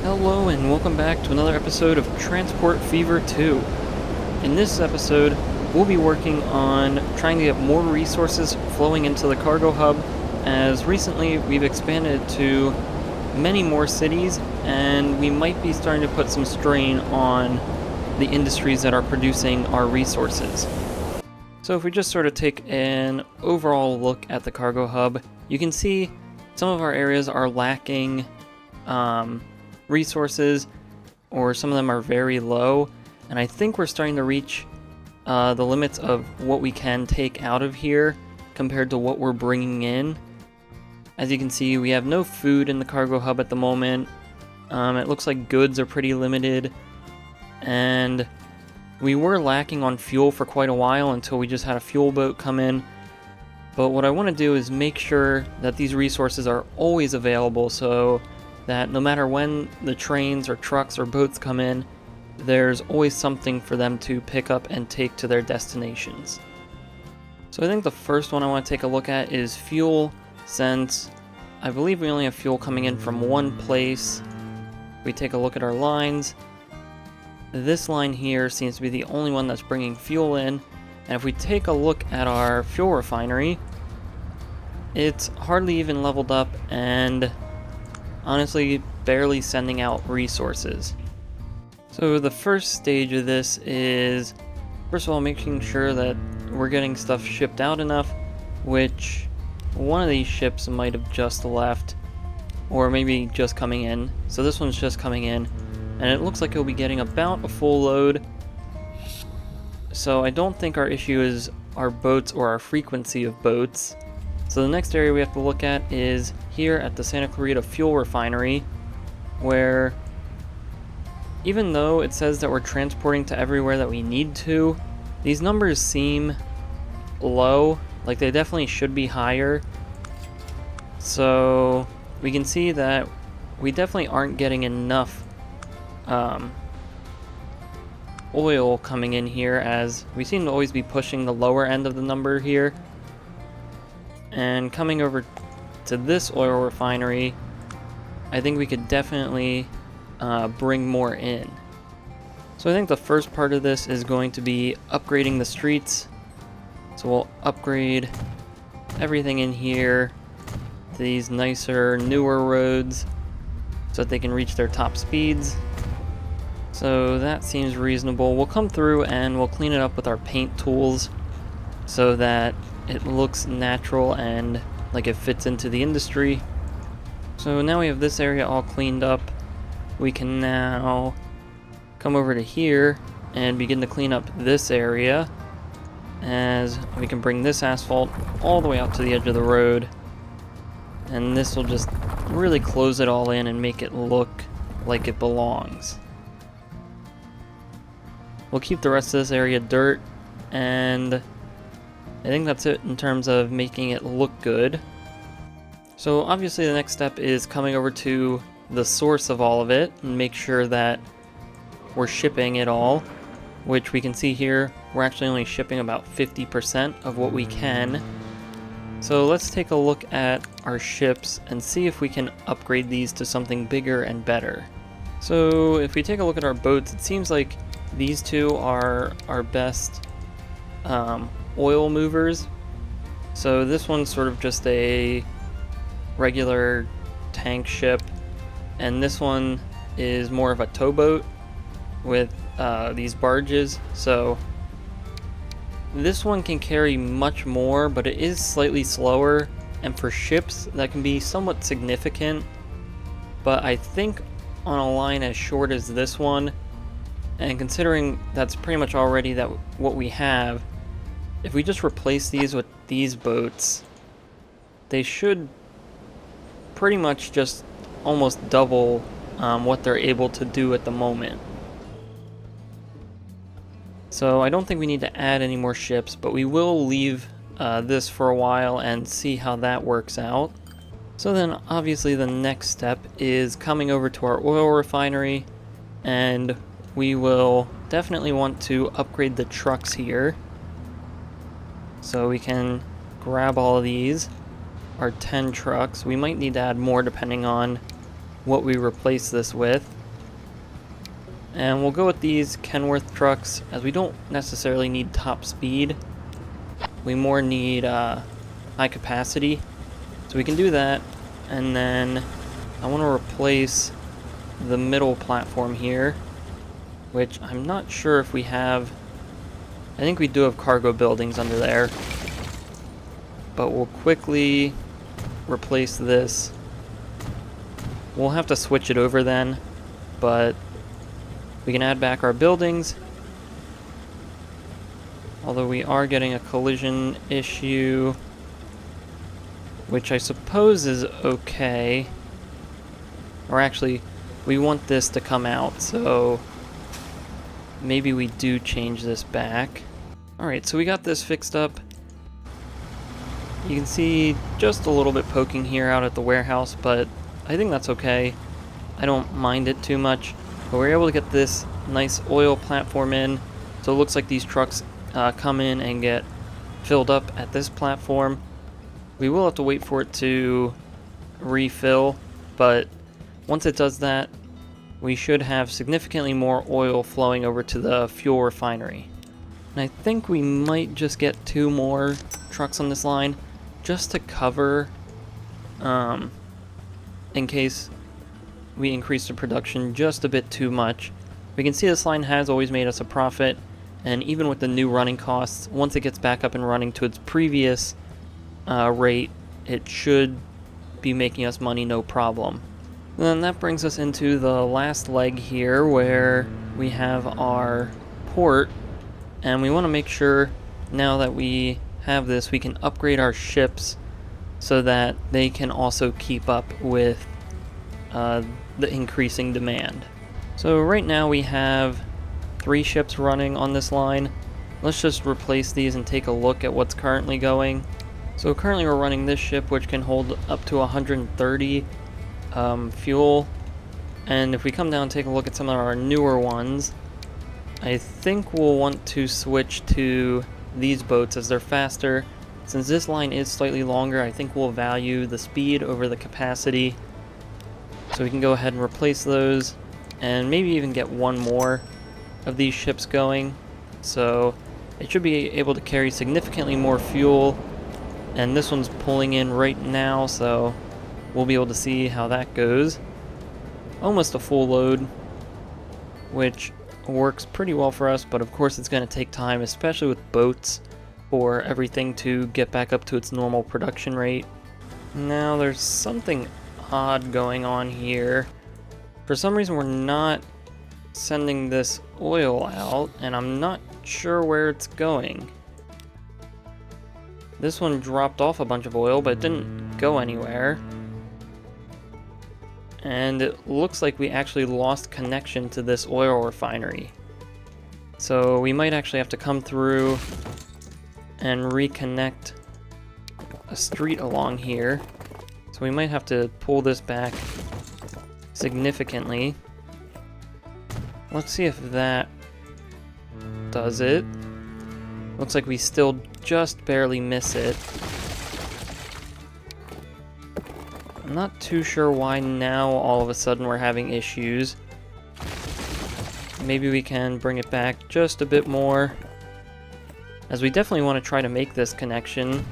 Hello and welcome back to another episode of Transport Fever 2. In this episode, we'll be working on trying to get more resources flowing into the cargo hub, as recently we've expanded to many more cities and we might be starting to put some strain on the industries that are producing our resources. So if we just sort of take an overall look at the cargo hub, you can see some of our areas are lacking resources, or some of them are very low, and I think we're starting to reach the limits of what we can take out of here compared to what we're bringing in. As you can see, we have no food in the cargo hub at the moment. It looks like goods are pretty limited, and we were lacking on fuel for quite a while until we just had a fuel boat come in. But what I want to do is make sure that these resources are always available, so that no matter when the trains or trucks or boats come in, there's always something for them to pick up and take to their destinations. So I think the first one I want to take a look at is fuel, since I believe we only have fuel coming in from one place. We take a look at our lines. This line here seems to be the only one that's bringing fuel in, and if we take a look at our fuel refinery, it's hardly even leveled up and honestly barely sending out resources. So the first stage of this is, first of all, making sure that we're getting stuff shipped out enough, which one of these ships might have just left, or maybe just coming in. So this one's just coming in, and it looks like it'll be getting about a full load. So I don't think our issue is our boats or our frequency of boats. So the next area we have to look at is here at the Santa Clarita Fuel Refinery, where even though it says that we're transporting to everywhere that we need to, these numbers seem low, like they definitely should be higher. So we can see that we definitely aren't getting enough oil coming in here, as we seem to always be pushing the lower end of the number here. And coming over to this oil refinery, I think we could definitely bring more in. So I think the first part of this is going to be upgrading the streets. So we'll upgrade everything in here to these nicer, newer roads so that they can reach their top speeds. So that seems reasonable. We'll come through and we'll clean it up with our paint tools so that it looks natural and like it fits into the industry. So now we have this area all cleaned up. We can now come over to here and begin to clean up this area, as we can bring this asphalt all the way out to the edge of the road, and this will just really close it all in and make it look like it belongs. We'll keep the rest of this area dirt, and I think that's it in terms of making it look good. So obviously the next step is coming over to the source of all of it and make sure that we're shipping it all, which we can see here we're actually only shipping about 50% of what we can. So let's take a look at our ships and see if we can upgrade these to something bigger and better. So if we take a look at our boats, it seems like these two are our best oil movers. So this one's sort of just a regular tank ship, and this one is more of a towboat with these barges. So this one can carry much more, but it is slightly slower, and for ships that can be somewhat significant. But I think on a line as short as this one, and considering that's pretty much already what we have, if we just replace these with these boats, they should pretty much just almost double what they're able to do at the moment. So I don't think we need to add any more ships, but we will leave this for a while and see how that works out. So then obviously the next step is coming over to our oil refinery, and we will definitely want to upgrade the trucks here. So we can grab all of these, our 10 trucks. We might need to add more depending on what we replace this with. And we'll go with these Kenworth trucks, as we don't necessarily need top speed. We more need high capacity. So we can do that. And then I want to replace the middle platform here, which I'm not sure if we have. I think we do have cargo buildings under there. But we'll quickly replace this. We'll have to switch it over then, but we can add back our buildings. Although we are getting a collision issue, which I suppose is okay. Or actually, we want this to come out, so maybe we do change this back. Alright, so we got this fixed up. You can see just a little bit poking here out at the warehouse, but I think that's okay. I don't mind it too much. But we're able to get this nice oil platform in, so it looks like these trucks come in and get filled up at this platform. We will have to wait for it to refill, but once it does that, we should have significantly more oil flowing over to the fuel refinery. And I think we might just get 2 more trucks on this line, just to cover, in case we increase the production just a bit too much. We can see this line has always made us a profit, and even with the new running costs, once it gets back up and running to its previous rate, it should be making us money no problem. And then that brings us into the last leg here, where we have our port, and we want to make sure now that we have this, we can upgrade our ships so that they can also keep up with the increasing demand. So right now we have 3 ships running on this line. Let's just replace these and take a look at what's currently going. So currently we're running this ship, which can hold up to 130 fuel. And if we come down and take a look at some of our newer ones, I think we'll want to switch to these boats as they're faster. Since this line is slightly longer, I think we'll value the speed over the capacity. So we can go ahead and replace those, and maybe even get 1 more of these ships going. So it should be able to carry significantly more fuel, and this one's pulling in right now, so we'll be able to see how that goes. Almost a full load, which works pretty well for us, but of course it's going to take time, especially with boats, for everything to get back up to its normal production rate. Now there's something odd going on here. For some reason we're not sending this oil out, and I'm not sure where it's going. This one dropped off a bunch of oil, but it didn't go anywhere. And it looks like we actually lost connection to this oil refinery. So we might actually have to come through and reconnect a street along here. So we might have to pull this back significantly. Let's see if that does it. Looks like we still just barely miss it. I'm not too sure why now all of a sudden we're having issues. Maybe we can bring it back just a bit more, as we definitely want to try to make this connection,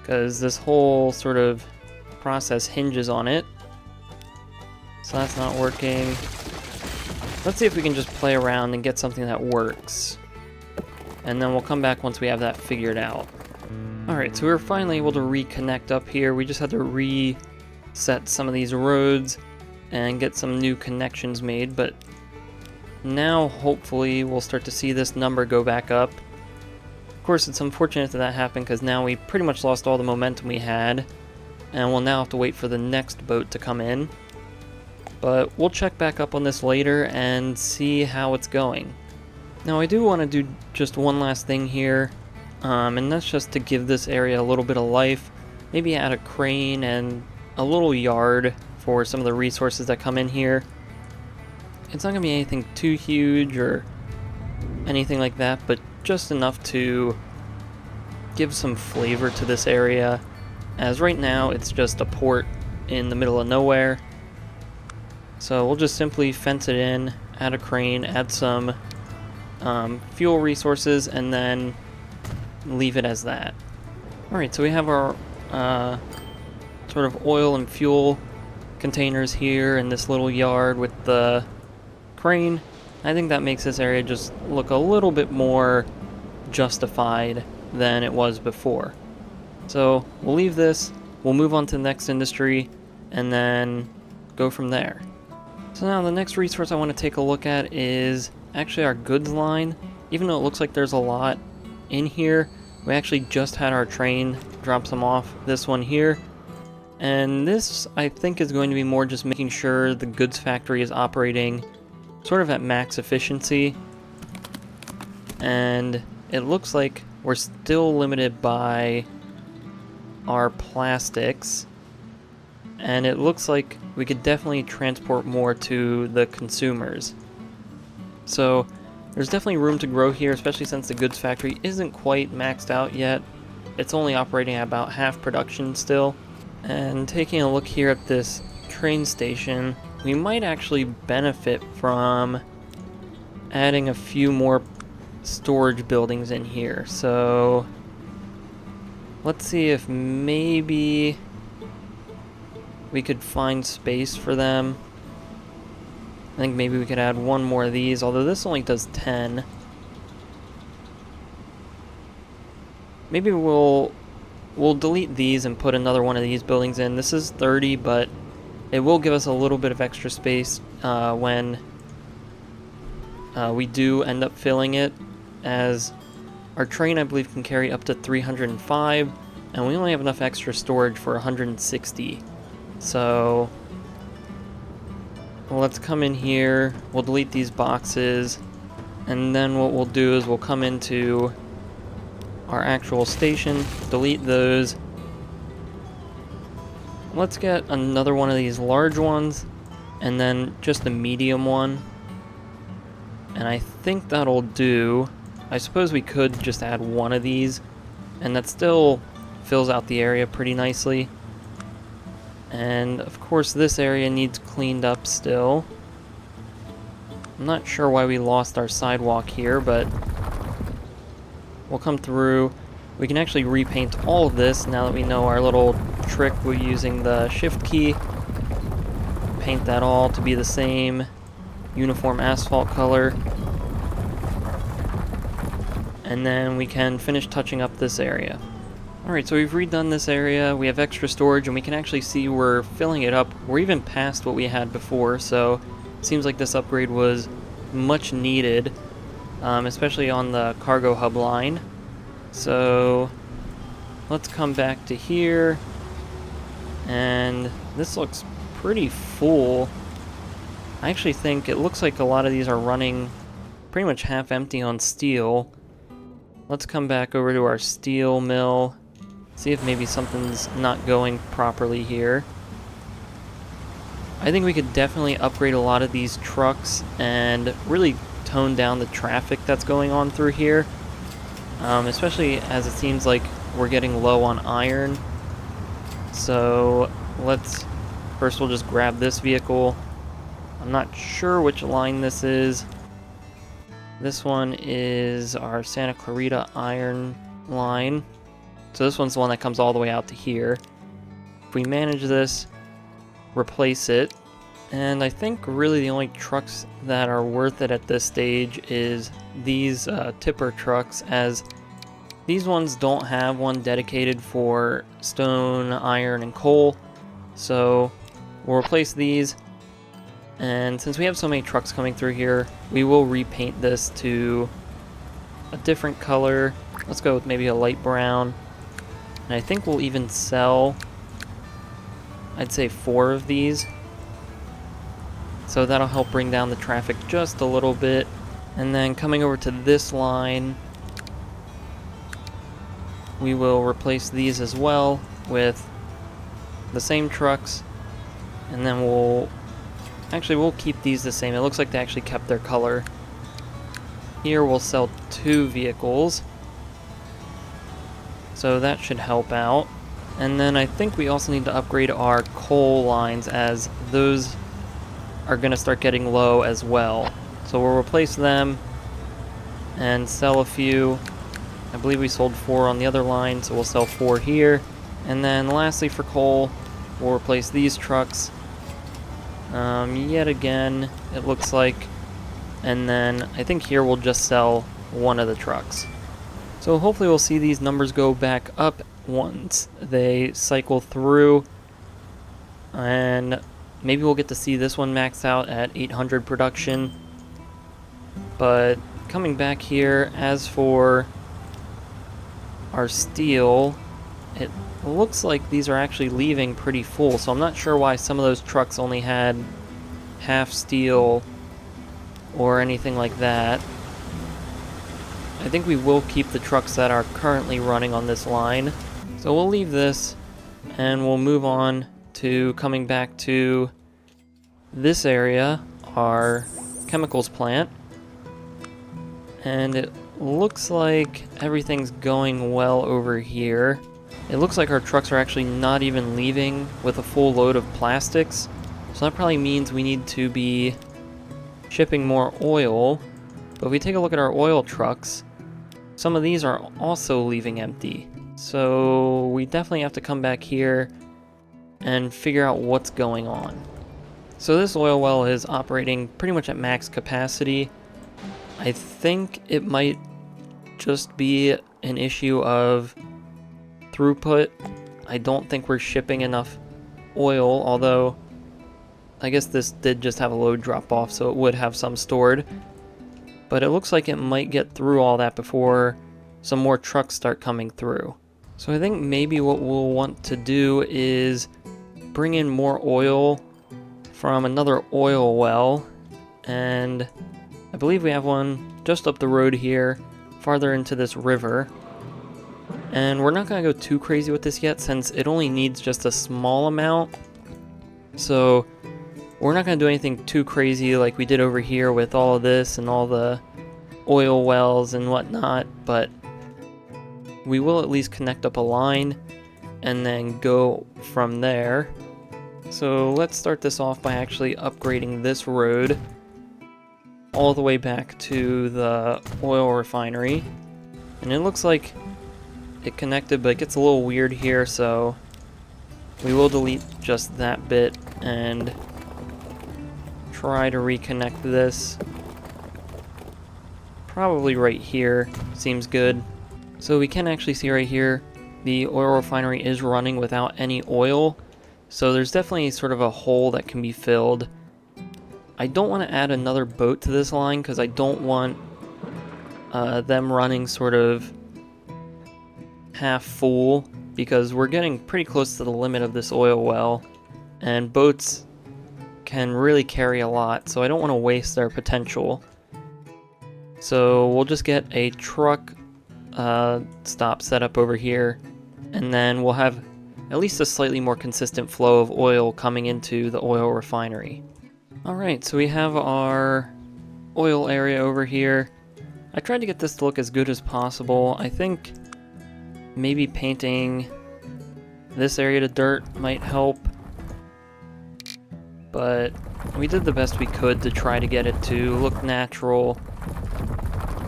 because this whole sort of process hinges on it. So that's not working. Let's see if we can just play around and get something that works, and then we'll come back once we have that figured out. Alright, so we were finally able to reconnect up here. We just had to reset some of these roads and get some new connections made, but now hopefully we'll start to see this number go back up. Of course, it's unfortunate that happened, because now we pretty much lost all the momentum we had, and we'll now have to wait for the next boat to come in. But we'll check back up on this later and see how it's going. Now I do want to do just one last thing here, and that's just to give this area a little bit of life. Maybe add a crane and a little yard for some of the resources that come in here. It's not going to be anything too huge or anything like that, but just enough to give some flavor to this area, as right now it's just a port in the middle of nowhere. So we'll just simply fence it in, add a crane, add some fuel resources, and then leave it as that. Alright, so we have our sort of oil and fuel containers here in this little yard with the crane. I think that makes this area just look a little bit more justified than it was before. So we'll leave this, we'll move on to the next industry, and then go from there. So now the next resource I want to take a look at is actually our goods line. Even though it looks like there's a lot in here, we actually just had our train drop some off, this one here. And this, I think, is going to be more just making sure the goods factory is operating sort of at max efficiency. And it looks like we're still limited by our plastics. And it looks like we could definitely transport more to the consumers. So there's definitely room to grow here, especially since the goods factory isn't quite maxed out yet. It's only operating at about half production still. And taking a look here at this train station, we might actually benefit from adding a few more storage buildings in here. So let's see if maybe we could find space for them. I think maybe we could add one more of these, although this only does 10. Maybe we'll delete these and put another one of these buildings in. This is 30, but it will give us a little bit of extra space when we do end up filling it, as our train, I believe, can carry up to 305, and we only have enough extra storage for 160. So let's come in here, we'll delete these boxes, and then what we'll do is we'll come into our actual station, delete those. Let's get another one of these large ones, and then just a medium one. And I think that'll do. I suppose we could just add one of these, and that still fills out the area pretty nicely. And of course this area needs cleaned up still. I'm not sure why we lost our sidewalk here, but we'll come through. We can actually repaint all of this now that we know our little trick with using the shift key. Paint that all to be the same uniform asphalt color. And then we can finish touching up this area. Alright, so we've redone this area, we have extra storage, and we can actually see we're filling it up. We're even past what we had before, so it seems like this upgrade was much needed, especially on the cargo hub line. So let's come back to here, and this looks pretty full. I actually think it looks like a lot of these are running pretty much half empty on steel. Let's come back over to our steel mill. See if maybe something's not going properly here. I think we could definitely upgrade a lot of these trucks and really tone down the traffic that's going on through here. Especially as it seems like we're getting low on iron. So first we'll just grab this vehicle. I'm not sure which line this is. This one is our Santa Clarita iron line. So this one's the one that comes all the way out to here. If we manage this, replace it, and I think really the only trucks that are worth it at this stage is these tipper trucks, as these ones don't have one dedicated for stone, iron, and coal. So we'll replace these, and since we have so many trucks coming through here, we will repaint this to a different color. Let's go with maybe a light brown. And I think we'll even sell, I'd say 4 of these. So that'll help bring down the traffic just a little bit. And then coming over to this line, we will replace these as well with the same trucks. And then we'll keep these the same. It looks like they actually kept their color. Here we'll sell 2 vehicles. So that should help out. And then I think we also need to upgrade our coal lines, as those are going to start getting low as well. So we'll replace them and sell a few. I believe we sold 4 on the other line, so we'll sell 4 here. And then lastly for coal, we'll replace these trucks. Yet again, it looks like. And then I think here we'll just sell one of the trucks. So hopefully we'll see these numbers go back up once they cycle through. And maybe we'll get to see this one max out at 800 production. But coming back here, as for our steel, it looks like these are actually leaving pretty full, so I'm not sure why some of those trucks only had half steel or anything like that. I think we will keep the trucks that are currently running on this line. So we'll leave this and we'll move on to coming back to this area, our chemicals plant. And it looks like everything's going well over here. It looks like our trucks are actually not even leaving with a full load of plastics. So that probably means we need to be shipping more oil. But if we take a look at our oil trucks, some of these are also leaving empty. So we definitely have to come back here and figure out what's going on. So this oil well is operating pretty much at max capacity. I think it might just be an issue of throughput. I don't think we're shipping enough oil, although I guess this did just have a load drop off, so it would have some stored. But it looks like it might get through all that before some more trucks start coming through. So I think maybe what we'll want to do is bring in more oil from another oil well, and I believe we have one just up the road here, farther into this river. And we're not going to go too crazy with this yet, since it only needs just a small amount. So we're not going to do anything too crazy like we did over here with all of this and all the oil wells and whatnot, but we will at least connect up a line and then go from there. So let's start this off by actually upgrading this road all the way back to the oil refinery. And it looks like it connected, but it gets a little weird here, so we will delete just that bit and try to reconnect this. Probably right here seems good. So we can actually see right here the oil refinery is running without any oil, so there's definitely sort of a hole that can be filled. I don't want to add another boat to this line because I don't want them running sort of half full, because we're getting pretty close to the limit of this oil well, and boats can really carry a lot, so I don't want to waste their potential. So we'll just get a truck stop set up over here, and then we'll have at least a slightly more consistent flow of oil coming into the oil refinery. Alright, so we have our oil area over here. I tried to get this to look as good as possible. I think maybe painting this area to dirt might help, but we did the best we could to try to get it to look natural.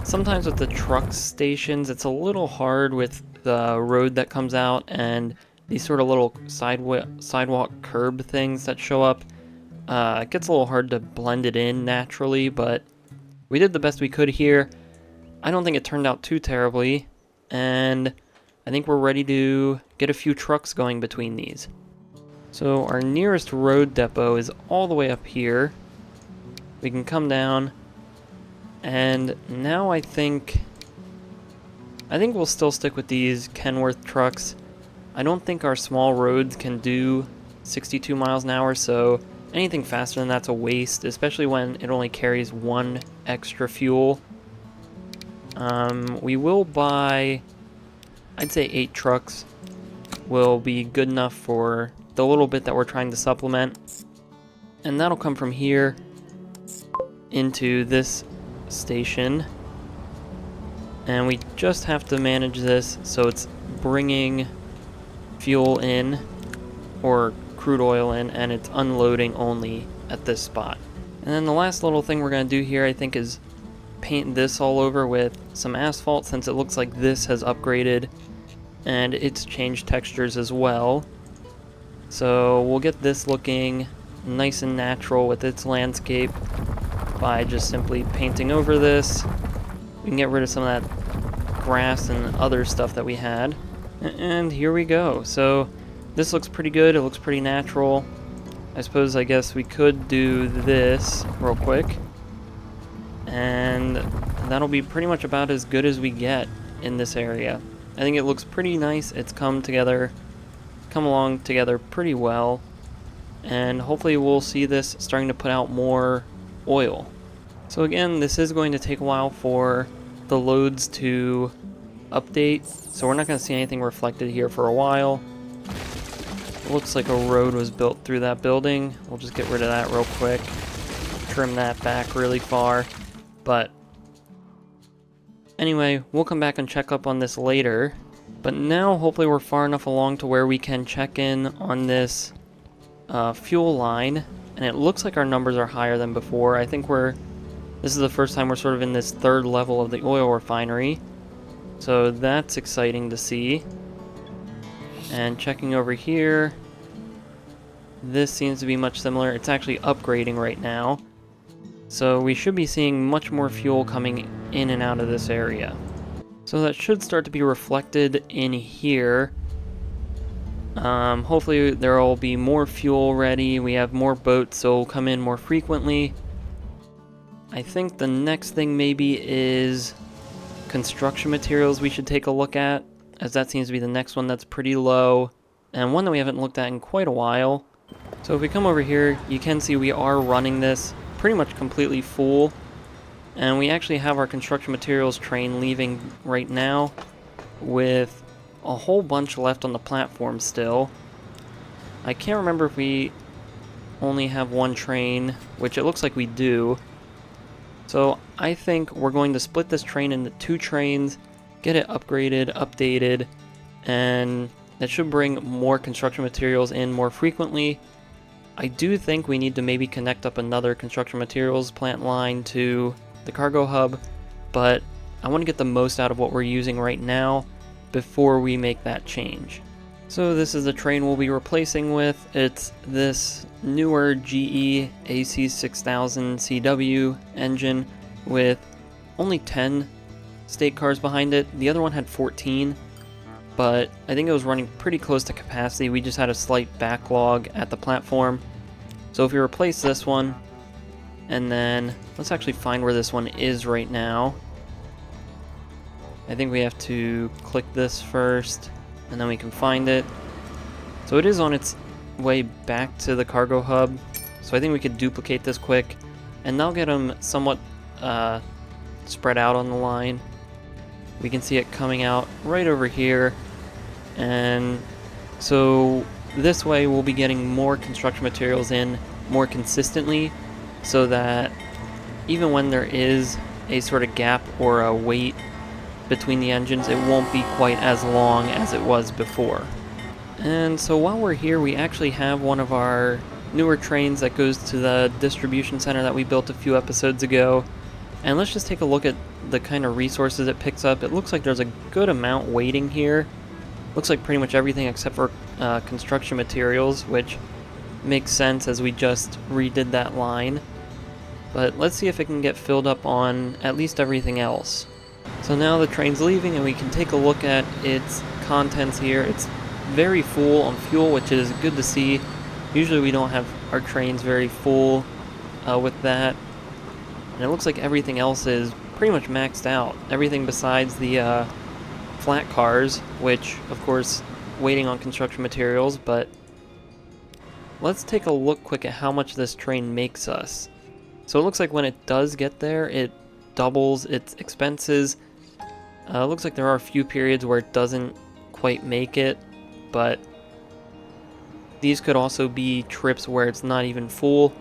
Sometimes with the truck stations, it's a little hard with the road that comes out and these sort of little sidewalk curb things that show up. It gets a little hard to blend it in naturally, but we did the best we could here. I don't think it turned out too terribly, and I think we're ready to get a few trucks going between these. So our nearest road depot is all the way up here. We can come down, and now I think we'll still stick with these Kenworth trucks. I don't think our small roads can do 62 miles an hour, so anything faster than that's a waste, especially when it only carries one extra fuel. We will buy, I'd say 8 trucks will be good enough for the little bit that we're trying to supplement. And that'll come from here into this station. And we just have to manage this so it's bringing fuel in, or crude oil in, and it's unloading only at this spot. And then the last little thing we're going to do here, I think, is paint this all over with some asphalt, since it looks like this has upgraded and it's changed textures as well. So we'll get this looking nice and natural with its landscape by just simply painting over this. We can get rid of some of that grass and other stuff that we had. And here we go. So this looks pretty good. It looks pretty natural. I guess we could do this real quick. And that'll be pretty much about as good as we get in this area. I think it looks pretty nice. It's come along together pretty well. And hopefully we'll see this starting to put out more oil. So again, this is going to take a while for the loads to update, so we're not going to see anything reflected here for a while. It looks like a road was built through that building. We'll just get rid of that real quick, trim that back really far. But anyway, we'll come back and check up on this later. But now hopefully we're far enough along to where we can check in on this fuel line, and it looks like our numbers are higher than before. I think this is the first time we're sort of in this third level of the oil refinery, so that's exciting to see. And checking over here, this seems to be much similar. It's actually upgrading right now, so we should be seeing much more fuel coming in and out of this area. So that should start to be reflected in here. Hopefully there will be more fuel ready. We have more boats, so it'll come in more frequently. I think the next thing maybe is construction materials we should take a look at, as that seems to be the next one that's pretty low, and one that we haven't looked at in quite a while. So if we come over here, you can see we are running this pretty much completely full, and we actually have our construction materials train leaving right now with a whole bunch left on the platform still. I can't remember if we only have one train, which it looks like we do. So I think we're going to split this train into 2 trains, get it upgraded, updated, and that should bring more construction materials in more frequently. I do think we need to maybe connect up another construction materials plant line to the cargo hub, but I want to get the most out of what we're using right now before we make that change. So this is the train we'll be replacing with. It's this newer GE AC6000 CW engine with only 10 state cars behind it. The other one had 14, but I think it was running pretty close to capacity. We just had a slight backlog at the platform. So if we replace this one, and then let's actually find where this one is right now. I think we have to click this first, and then we can find it. So it is on its way back to the cargo hub, so I think we could duplicate this quick, and that'll get them somewhat spread out on the line. We can see it coming out right over here, and so this way we'll be getting more construction materials in more consistently, so that even when there is a sort of gap or a wait between the engines, it won't be quite as long as it was before. And so while we're here, we actually have one of our newer trains that goes to the distribution center that we built a few episodes ago. And let's just take a look at the kind of resources it picks up. It looks like there's a good amount waiting here. Looks like pretty much everything except for construction materials, which makes sense as we just redid that line. But let's see if it can get filled up on at least everything else. So now the train's leaving, and we can take a look at its contents here. It's very full on fuel, which is good to see. Usually we don't have our trains very full with that. And it looks like everything else is pretty much maxed out. Everything besides the flat cars, which, of course, waiting on construction materials. But let's take a look quick at how much this train makes us. So it looks like when it does get there, it doubles its expenses. Looks like there are a few periods where it doesn't quite make it, but these could also be trips where it's not even full,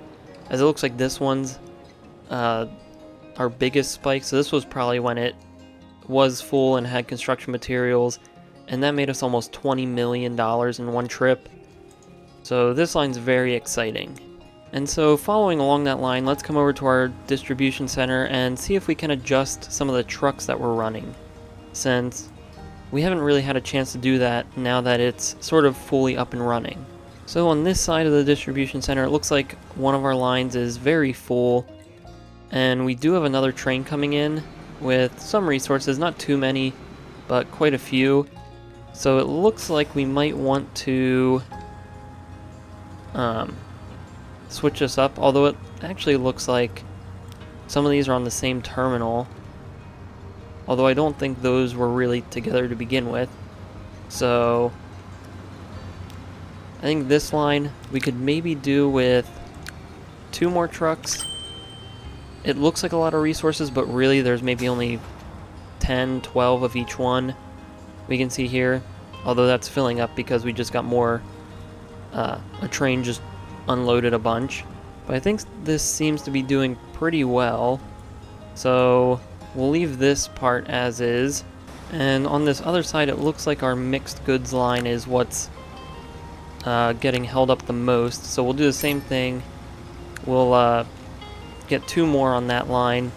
as it looks like this one's our biggest spike. So this was probably when it was full and had construction materials, and that made us almost $20 million in one trip. So this line's very exciting. And so following along that line, let's come over to our distribution center and see if we can adjust some of the trucks that we're running, since we haven't really had a chance to do that now that it's sort of fully up and running. So on this side of the distribution center, it looks like one of our lines is very full, and we do have another train coming in with some resources, not too many, but quite a few. So it looks like we might want to switch this up, although it actually looks like some of these are on the same terminal, although I don't think those were really together to begin with. So I think this line we could maybe do with 2 more trucks. It looks like a lot of resources, but really there's maybe only 10, 12 of each one we can see here, although that's filling up because we just got more, a train just unloaded a bunch. But I think this seems to be doing pretty well, so we'll leave this part as is. And on this other side, it looks like our mixed goods line is what's getting held up the most, so we'll do the same thing. We'll get 2 more on that line.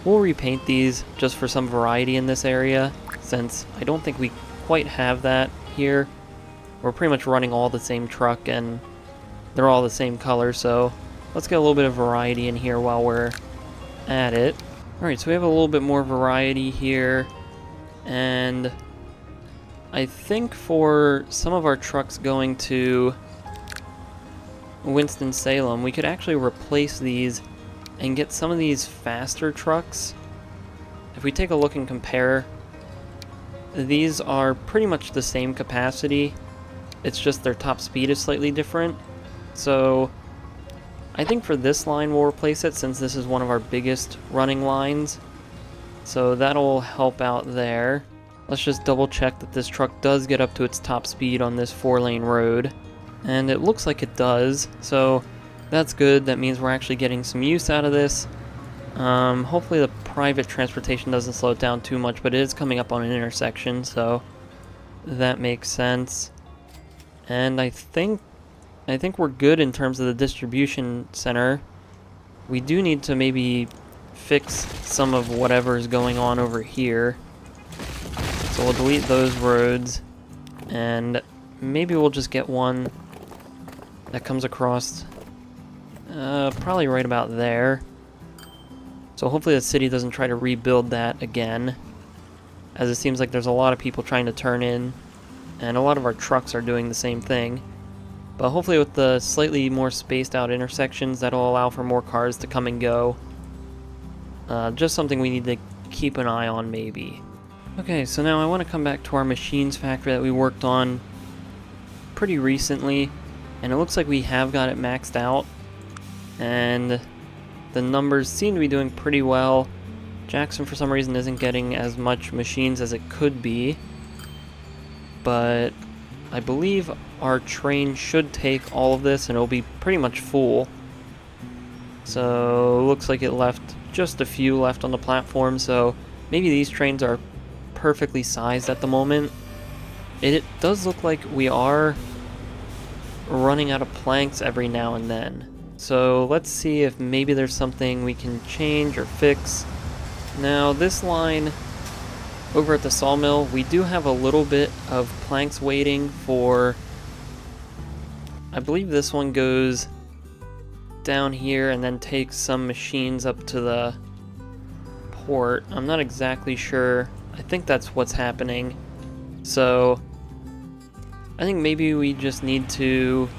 We'll repaint these just for some variety in this area, since I don't think we quite have that here. We're pretty much running all the same truck and they're all the same color, so let's get a little bit of variety in here while we're at it. Alright, so we have a little bit more variety here, and I think for some of our trucks going to Winston-Salem, we could actually replace these and get some of these faster trucks. If we take a look and compare, these are pretty much the same capacity, it's just their top speed is slightly different. So I think for this line we'll replace it, since this is one of our biggest running lines. So that'll help out there. Let's just double check that this truck does get up to its top speed on this 4-lane road. And it looks like it does, so that's good. That means we're actually getting some use out of this. Hopefully the private transportation doesn't slow it down too much, but it is coming up on an intersection, so that makes sense. And I think we're good in terms of the distribution center. We do need to maybe fix some of whatever is going on over here. So we'll delete those roads, and maybe we'll just get one that comes across probably right about there. So hopefully the city doesn't try to rebuild that again, as it seems like there's a lot of people trying to turn in, and a lot of our trucks are doing the same thing. But hopefully with the slightly more spaced out intersections, that'll allow for more cars to come and go. Just something we need to keep an eye on, maybe. Okay, so now I want to come back to our machines factory that we worked on pretty recently, and it looks like we have got it maxed out, and the numbers seem to be doing pretty well. Jackson for some reason isn't getting as much machines as it could be, but I believe our train should take all of this and it'll be pretty much full. So looks like it left just a few left on the platform, so maybe these trains are perfectly sized at the moment. It does look like we are running out of planks every now and then. So let's see if maybe there's something we can change or fix. Now this line over at the sawmill, we do have a little bit of planks waiting for, I believe this one goes down here and then takes some machines up to the port. I'm not exactly sure. I think that's what's happening. So I think maybe we just need to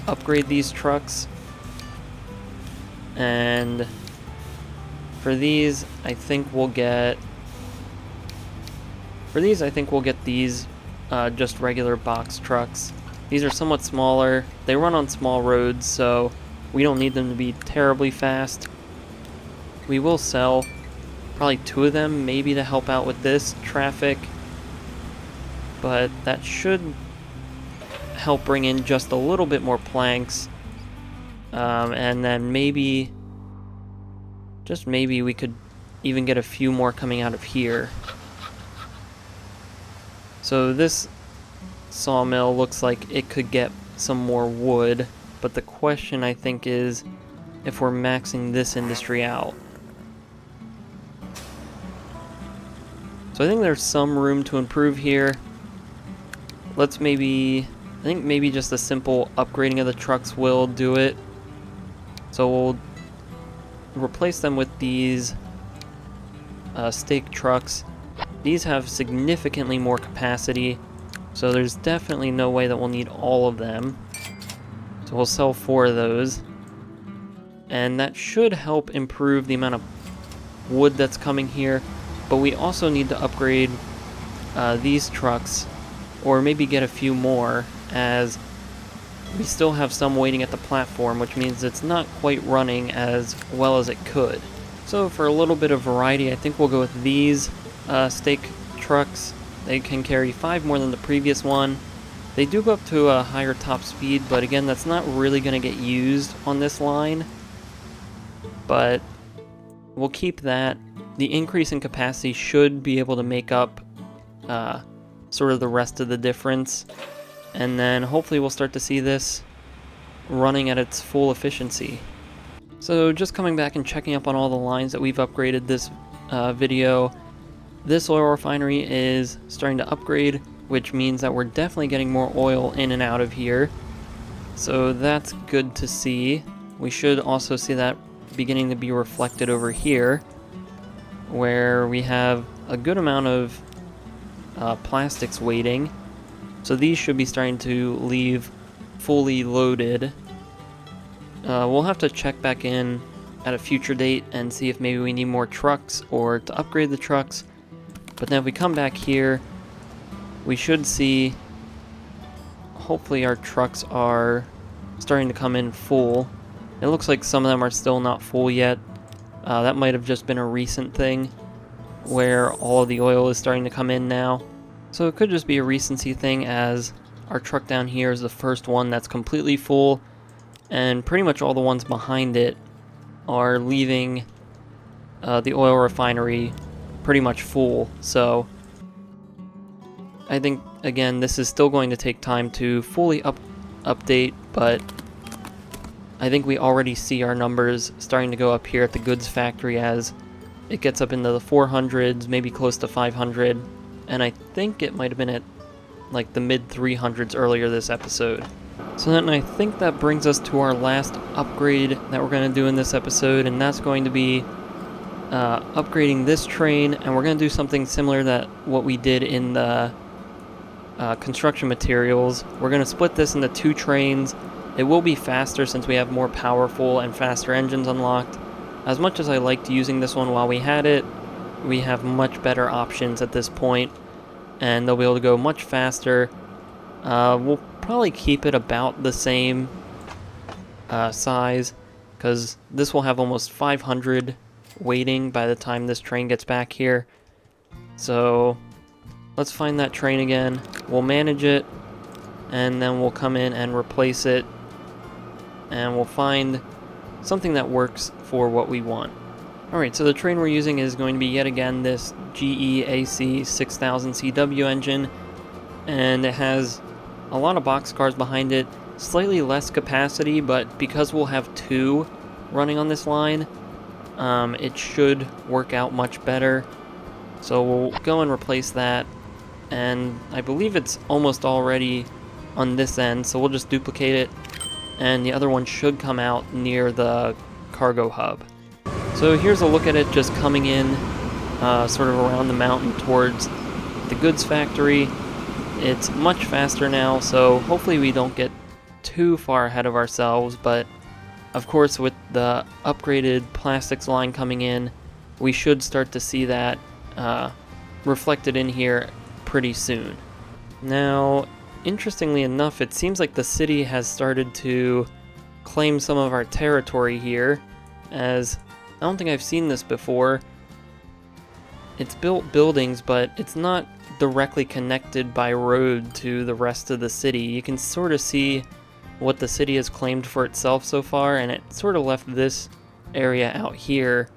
upgrade these trucks, and for these I think we'll get these just regular box trucks. These are somewhat smaller, they run on small roads, so we don't need them to be terribly fast. We will sell probably 2 of them, maybe to help out with this traffic, but that should help bring in just a little bit more planks, and then maybe, just maybe, we could even get a few more coming out of here. So this sawmill looks like it could get some more wood. but the question I think is if we're maxing this industry out. So I think there's some room to improve here. I think maybe just a simple upgrading of the trucks will do it. So we'll replace them with these stake trucks. These have significantly more capacity, so there's definitely no way that we'll need all of them. So we'll sell 4 of those. And that should help improve the amount of wood that's coming here. But we also need to upgrade these trucks, or maybe get a few more, as we still have some waiting at the platform, which means it's not quite running as well as it could. So for a little bit of variety, I think we'll go with these stake trucks. They can carry 5 more than the previous one. They do go up to a higher top speed, but again, that's not really going to get used on this line. But we'll keep that. The increase in capacity should be able to make up sort of the rest of the difference. And then hopefully we'll start to see this running at its full efficiency. So just coming back and checking up on all the lines that we've upgraded this video. This oil refinery is starting to upgrade, which means that we're definitely getting more oil in and out of here. So that's good to see. We should also see that beginning to be reflected over here, where we have a good amount of plastics waiting. So these should be starting to leave fully loaded. We'll have to check back in at a future date and see if maybe we need more trucks or to upgrade the trucks. But then if we come back here, we should see, hopefully our trucks are starting to come in full. It looks like some of them are still not full yet. That might have just been a recent thing where all of the oil is starting to come in now. So it could just be a recency thing, as our truck down here is the first one that's completely full, and pretty much all the ones behind it are leaving the oil refinery pretty much full. So I think, again, this is still going to take time to fully update, but I think we already see our numbers starting to go up here at the goods factory as it gets up into the 400s, maybe close to 500, and I think it might have been at like the mid 300s earlier this episode. So then I think that brings us to our last upgrade that we're going to do in this episode, and that's going to be upgrading this train, and we're going to do something similar to what we did in the construction materials. We're going to split this into 2 trains. It will be faster since we have more powerful and faster engines unlocked. As much as I liked using this one while we had it, we have much better options at this point, and they'll be able to go much faster. We'll probably keep it about the same size, because this will have almost 500 waiting by the time this train gets back here. So let's find that train again. We'll manage it, and then we'll come in and replace it, and we'll find something that works for what we want. Alright, so the train we're using is going to be yet again this GE AC 6000 CW engine, and it has a lot of boxcars behind it, slightly less capacity, but because we'll have 2 running on this line, it should work out much better. So we'll go and replace that, and I believe it's almost already on this end, so we'll just duplicate it, and the other one should come out near the cargo hub. So here's a look at it just coming in sort of around the mountain towards the goods factory. It's much faster now, so hopefully we don't get too far ahead of ourselves, but of course with the upgraded plastics line coming in, we should start to see that reflected in here pretty soon. Now, interestingly enough, it seems like the city has started to claim some of our territory here, as I don't think I've seen this before. It's built buildings, but it's not directly connected by road to the rest of the city. You can sort of see what the city has claimed for itself so far, and it sort of left this area out here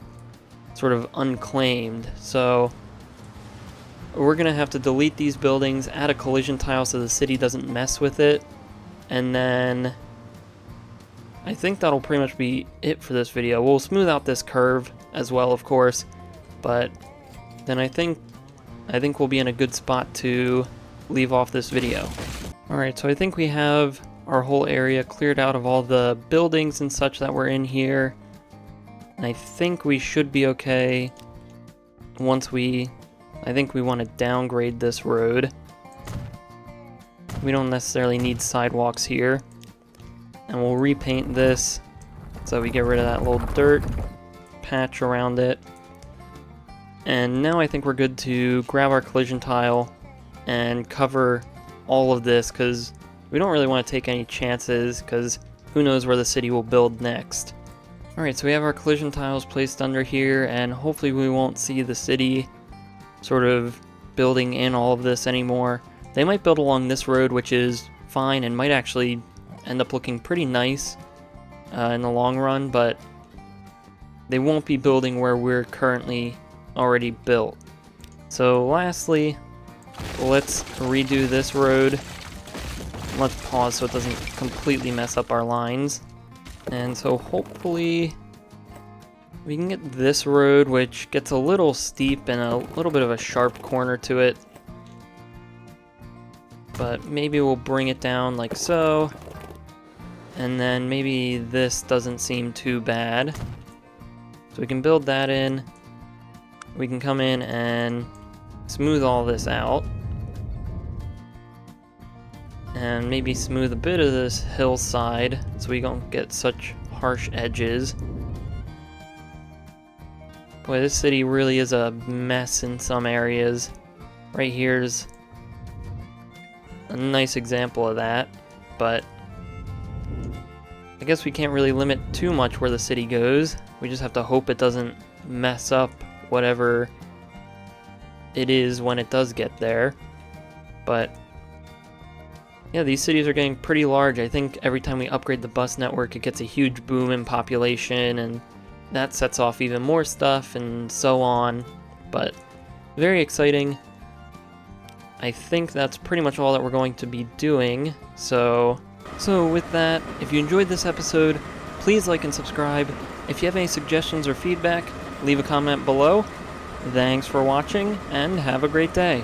sort of unclaimed. So we're gonna have to delete these buildings, add a collision tile so the city doesn't mess with it, and then I think that'll pretty much be it for this video. We'll smooth out this curve as well, of course, but then I think we'll be in a good spot to leave off this video. Alright, so I think we have our whole area cleared out of all the buildings and such that were in here. And I think we should be okay once I think we want to downgrade this road. We don't necessarily need sidewalks here. And we'll repaint this so we get rid of that little dirt patch around it. And now I think we're good to grab our collision tile and cover all of this, because we don't really want to take any chances, because who knows where the city will build next. Alright, so we have our collision tiles placed under here, and hopefully we won't see the city sort of building in all of this anymore. They might build along this road, which is fine and might actually end up looking pretty nice in the long run, but they won't be building where we're currently already built. So lastly, let's redo this road. Let's pause so it doesn't completely mess up our lines. And so hopefully we can get this road, which gets a little steep and a little bit of a sharp corner to it. But maybe we'll bring it down like so. And then maybe this doesn't seem too bad. So we can build that in. We can come in and smooth all this out. And maybe smooth a bit of this hillside so we don't get such harsh edges. Boy, this city really is a mess in some areas. Right here's a nice example of that, but I guess we can't really limit too much where the city goes. We just have to hope it doesn't mess up whatever it is when it does get there. But yeah, these cities are getting pretty large. I think every time we upgrade the bus network, it gets a huge boom in population, and that sets off even more stuff and so on. But very exciting. I think that's pretty much all that we're going to be doing. So with that, if you enjoyed this episode, please like and subscribe. If you have any suggestions or feedback, leave a comment below. Thanks for watching, and have a great day.